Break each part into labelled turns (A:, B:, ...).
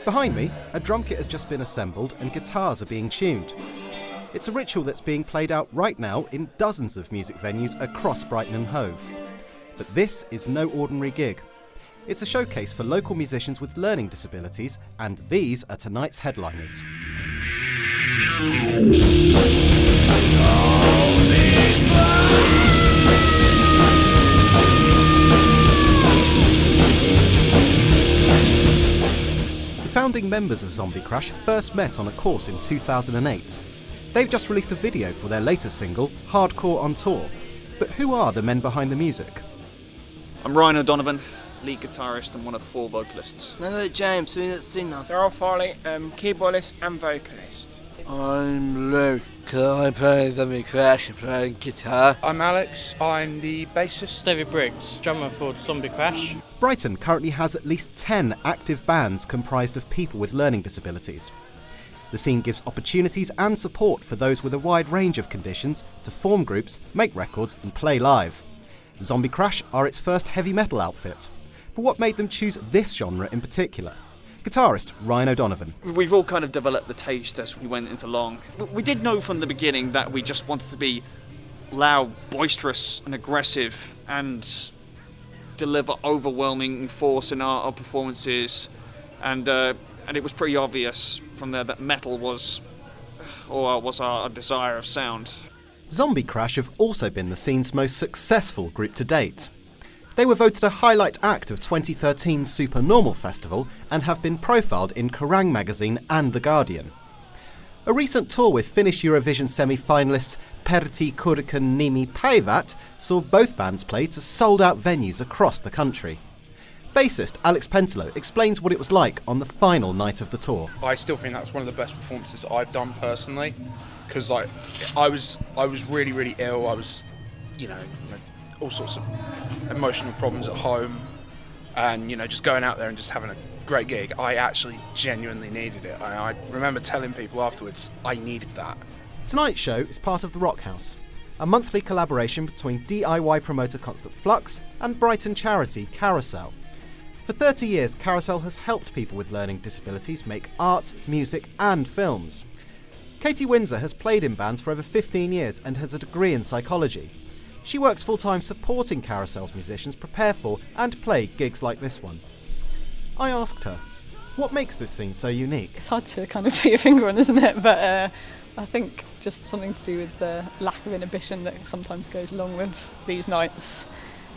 A: Behind me, a drum kit has just been assembled and guitars are being tuned. It's a ritual that's being played out right now in dozens of music venues across Brighton and Hove. But this is no ordinary gig. It's a showcase for local musicians with learning disabilities, and these are tonight's headliners. The founding members of Zombie Crash first met on a course in 2008. They've just released a video for their latest single, Hardcore on Tour. But who are the men behind the music?
B: I'm Ryan O'Donovan, lead guitarist and one of 4 vocalists.
C: No, James, who's that singer?
D: Daryl Farley, keyboardist and vocalist.
C: I'm Luke, I play the Crash, I play guitar.
D: I'm Alex, I'm the bassist.
E: David Briggs, drummer for Zombie Crash.
A: Brighton currently has at least 10 active bands comprised of people with learning disabilities. The scene gives opportunities and support for those with a wide range of conditions to form groups, make records and play live. Zombie Crash are its first heavy metal outfit. But what made them choose this genre in particular? Guitarist Ryan O'Donovan.
B: We've all kind of developed the taste as we went into long. We did know from the beginning that we just wanted to be loud, boisterous and aggressive and deliver overwhelming force in our performances, and it was pretty obvious from there that metal was our desire of sound.
A: Zombie Crash have also been the scene's most successful group to date. They were voted a highlight act of 2013's Supernormal Festival and have been profiled in Kerrang! Magazine and The Guardian. A recent tour with Finnish Eurovision semi-finalists Pertti Kurkan Nimi Private saw both bands play to sold-out venues across the country. Bassist Alex Pentelo explains what it was like on the final night of the tour.
F: I still think that was one of the best performances I've done personally, because I was really, really ill. I was, all sorts of emotional problems at home, and just going out there and just having a great gig. I actually genuinely needed it. I remember telling people afterwards I needed that.
A: Tonight's show is part of the Rock House, a monthly collaboration between DIY promoter Constant Flux and Brighton charity Carousel. For 30 years, Carousel has helped people with learning disabilities make art, music and films. Katie Windsor has played in bands for over 15 years and has a degree in psychology. She works full-time supporting Carousel's musicians prepare for and play gigs like this one. I asked her, what makes this scene so unique?
G: It's hard to kind of put your finger on, isn't it? But I think just something to do with the lack of inhibition that sometimes goes along with these nights.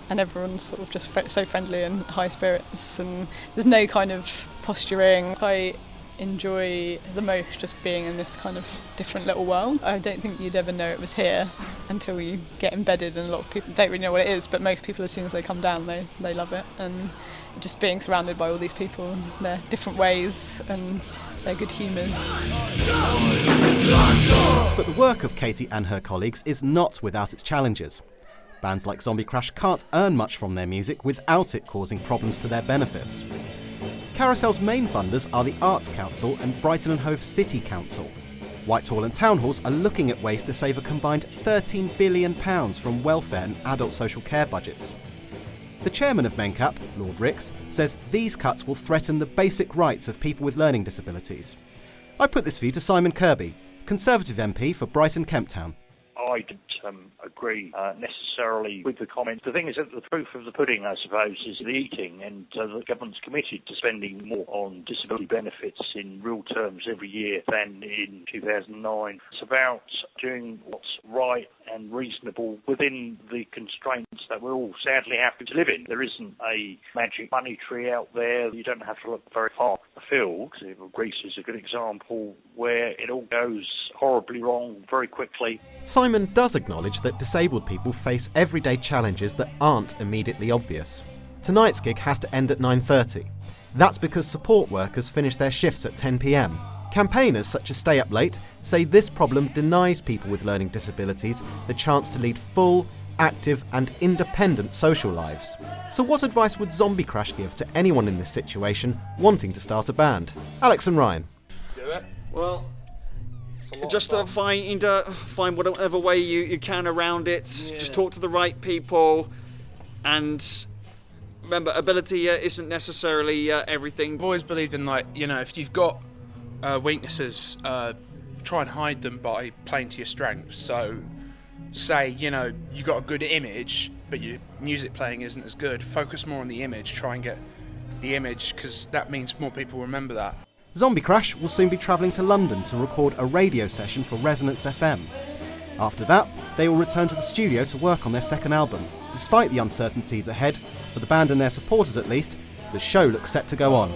G: And everyone's sort of just so friendly and high spirits, and there's no kind of posturing. I enjoy the most just being in this kind of different little world. I don't think you'd ever know it was here until you get embedded, and a lot of people don't really know what it is, but most people, as soon as they come down, they love it. And just being surrounded by all these people and their different ways and their good humours.
A: But the work of Katie and her colleagues is not without its challenges. Bands like Zombie Crash can't earn much from their music without it causing problems to their benefits. Carousel's main funders are the Arts Council and Brighton and Hove City Council. Whitehall and Town Halls are looking at ways to save a combined £13 billion from welfare and adult social care budgets. The chairman of MENCAP, Lord Ricks, says these cuts will threaten the basic rights of people with learning disabilities. I put this view to Simon Kirby, Conservative MP for Brighton Kemptown.
H: I don't agree necessarily with the comment. The thing is that the proof of the pudding, I suppose, is the eating, and the government's committed to spending more on disability benefits in real terms every year than in 2009. It's about doing what's right and reasonable within the constraints that we're all sadly happy to live in. There isn't a magic money tree out there. You don't have to look very far afield. Greece is a good example where it all goes horribly wrong very quickly.
A: Simon does acknowledge that disabled people face everyday challenges that aren't immediately obvious. Tonight's gig has to end at 9:30. That's because support workers finish their shifts at 10 p.m. Campaigners such as Stay Up Late say this problem denies people with learning disabilities the chance to lead full, active and independent social lives. So what advice would Zombie Crash give to anyone in this situation wanting to start a band? Alex and Ryan.
F: Do it.
B: Well, just find whatever way you can around it. Yeah. Just talk to the right people and Remember, ability isn't necessarily everything.
F: I've always believed in, like, you know, if you've got weaknesses, try and hide them by playing to your strengths. So, say, you know, you got a good image, but your music playing isn't as good. Focus more on the image. Try and get the image, because that means more people remember that.
A: Zombie Crash will soon be travelling to London to record a radio session for Resonance FM. After that, they will return to the studio to work on their second album. Despite the uncertainties ahead, for the band and their supporters at least, the show looks set to go on.